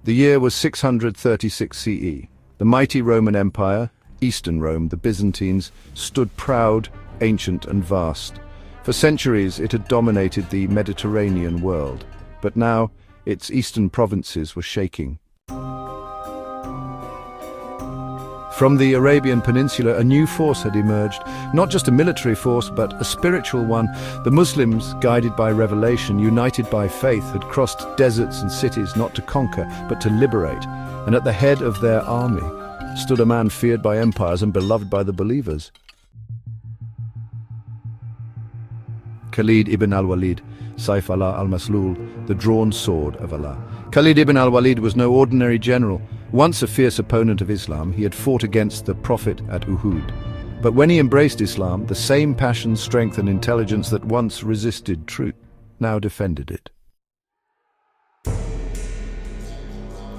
The year was 636 CE. The mighty Roman Empire, Eastern Rome, the Byzantines, stood proud, ancient and vast. For centuries it had dominated the Mediterranean world, but now its eastern provinces were shaking. From the Arabian Peninsula, a new force had emerged, not just a military force, but a spiritual one. The Muslims, guided by revelation, united by faith, had crossed deserts and cities not to conquer, but to liberate. And at the head of their army stood a man feared by empires and beloved by the believers. Khalid ibn al-Walid, Sayf Allah al-Maslul, the drawn sword of Allah. Khalid ibn al-Walid was no ordinary general. Once a fierce opponent of Islam, he had fought against the Prophet at Uhud. But when he embraced Islam, the same passion, strength and intelligence that once resisted truth now defended it.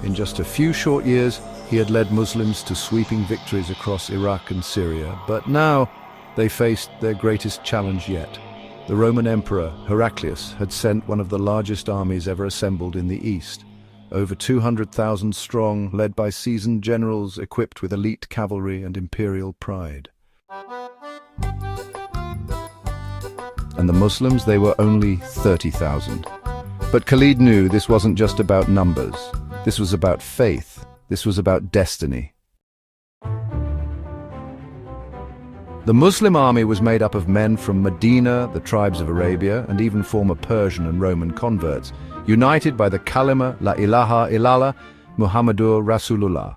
In just a few short years, he had led Muslims to sweeping victories across Iraq and Syria, but now they faced their greatest challenge yet. The Roman Emperor, Heraclius, had sent one of the largest armies ever assembled in the East. Over 200,000 strong, led by seasoned generals equipped with elite cavalry and imperial pride. And the Muslims, they were only 30,000. But Khalid knew this wasn't just about numbers. This was about faith. This was about destiny. The Muslim army was made up of men from Medina, the tribes of Arabia, and even former Persian and Roman converts, united by the kalima La ilaha illallah Muhammadur Rasulullah.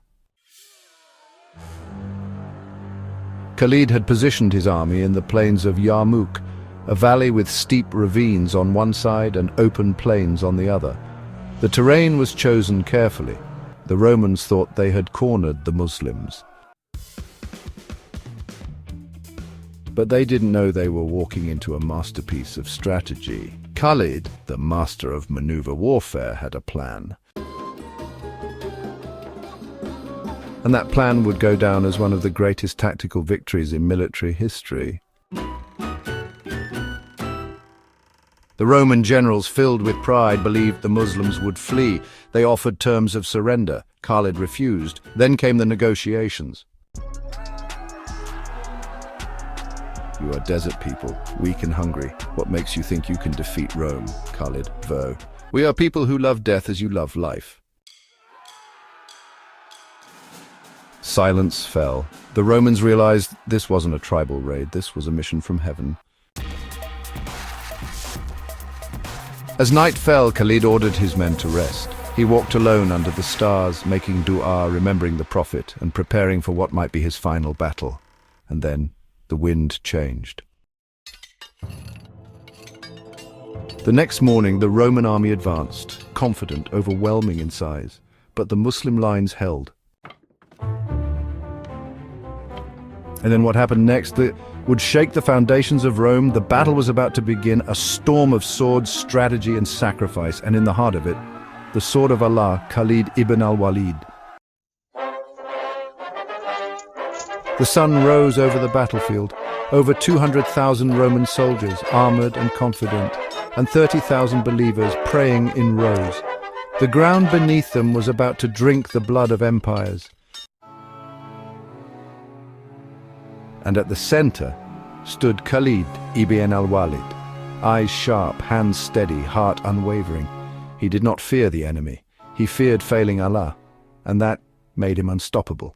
Khalid had positioned his army in the plains of Yarmouk, a valley with steep ravines on one side and open plains on the other. The terrain was chosen carefully. The Romans thought they had cornered the Muslims. But they didn't know they were walking into a masterpiece of strategy. Khalid, the master of maneuver warfare, had a plan. And that plan would go down as one of the greatest tactical victories in military history. The Roman generals, filled with pride, believed the Muslims would flee. They offered terms of surrender. Khalid refused. Then came the negotiations. You are desert people, weak and hungry. What makes you think you can defeat Rome, Khalid? Vo. We are people who love death as you love life. Silence fell. The Romans realized this wasn't a tribal raid, this was a mission from heaven. As night fell, Khalid ordered his men to rest. He walked alone under the stars, making dua, remembering the Prophet, and preparing for what might be his final battle. And then the wind changed. The next morning, the Roman army advanced, confident, overwhelming in size, but the Muslim lines held. And then what happened next would shake the foundations of Rome. The battle was about to begin, a storm of swords, strategy and sacrifice, and in the heart of it, the sword of Allah, Khalid ibn al-Walid. The sun rose over the battlefield. Over 200,000 Roman soldiers, armored and confident, and 30,000 believers praying in rows. The ground beneath them was about to drink the blood of empires. And at the center stood Khalid ibn al-Walid, eyes sharp, hands steady, heart unwavering. He did not fear the enemy. He feared failing Allah, and that made him unstoppable.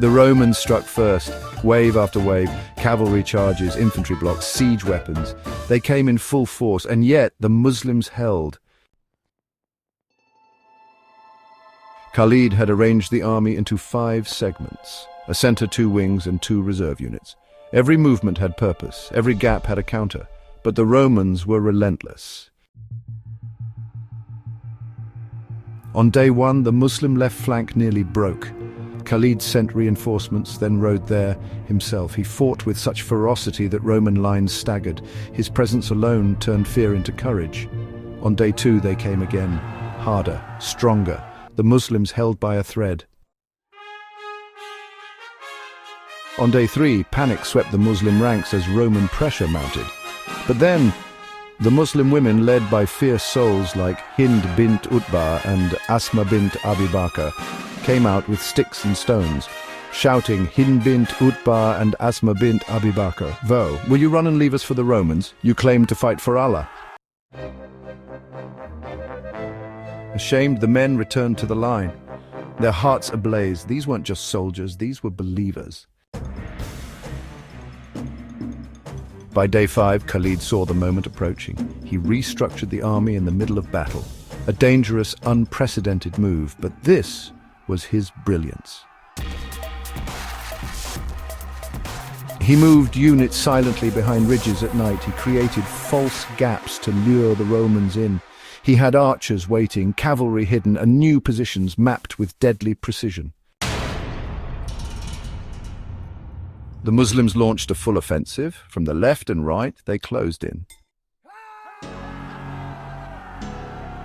The Romans struck first, wave after wave, cavalry charges, infantry blocks, siege weapons. They came in full force, and yet the Muslims held. Khalid had arranged the army into 5 segments, a center, 2 wings, and 2 reserve units. Every movement had purpose, every gap had a counter, but the Romans were relentless. On day 1, the Muslim left flank nearly broke. Khalid sent reinforcements, then rode there himself. He fought with such ferocity that Roman lines staggered. His presence alone turned fear into courage. On day 2 they came again, harder, stronger. The Muslims held by a thread. On day 3, panic swept the Muslim ranks as Roman pressure mounted. But then, The Muslim women, led by fierce souls like Hind bint Utbah and Asma bint Abi Bakr, came out with sticks and stones, shouting, "Hind bint Utbah and Asma bint Abi Bakr, Vo, will you run and leave us for the Romans? You claim to fight for Allah." Ashamed, the men returned to the line, their hearts ablaze. These weren't just soldiers, these were believers. By day 5, Khalid saw the moment approaching. He restructured the army in the middle of battle. A dangerous, unprecedented move, but this was his brilliance. He moved units silently behind ridges at night. He created false gaps to lure the Romans in. He had archers waiting, cavalry hidden, and new positions mapped with deadly precision. The Muslims launched a full offensive. From the left and right, they closed in.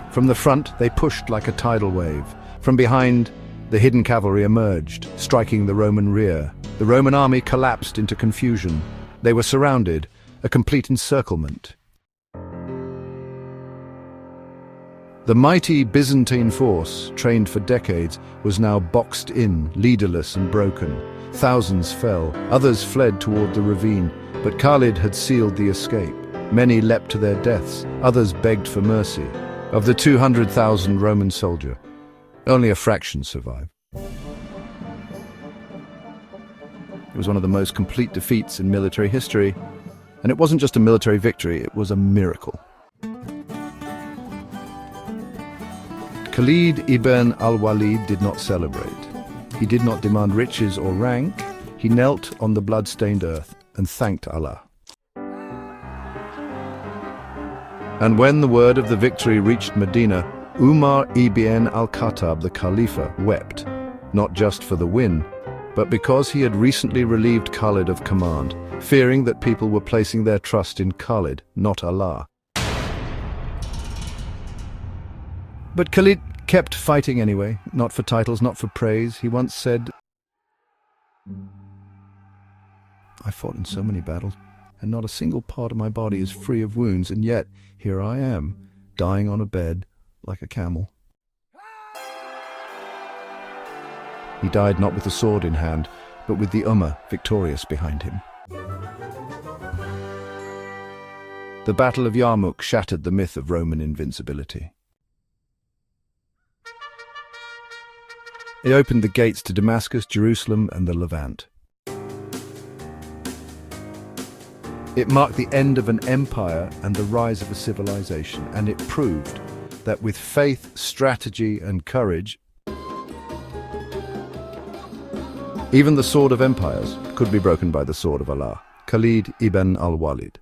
From the front, they pushed like a tidal wave. From behind, the hidden cavalry emerged, striking the Roman rear. The Roman army collapsed into confusion. They were surrounded, a complete encirclement. The mighty Byzantine force, trained for decades, was now boxed in, leaderless and broken. Thousands fell, others fled toward the ravine, but Khalid had sealed the escape. Many leapt to their deaths, others begged for mercy. Of the 200,000 Roman soldiers, only a fraction survived. It was one of the most complete defeats in military history, and it wasn't just a military victory, it was a miracle. Khalid ibn al-Walid did not celebrate. He did not demand riches or rank. He knelt on the blood-stained earth and thanked Allah. And when the word of the victory reached Medina, Umar ibn al-Khattab, the Khalifa, wept, not just for the win, but because he had recently relieved Khalid of command, fearing that people were placing their trust in Khalid, not Allah. But Khalid kept fighting anyway, not for titles, not for praise. He once said, "I fought in so many battles, and not a single part of my body is free of wounds, and yet here I am, dying on a bed like a camel." He died not with a sword in hand, but with the Ummah victorious behind him. The Battle of Yarmouk shattered the myth of Roman invincibility. It opened the gates to Damascus, Jerusalem, and the Levant. It marked the end of an empire and the rise of a civilization, and it proved that with faith, strategy, and courage, even the sword of empires could be broken by the sword of Allah. Khalid ibn al-Walid.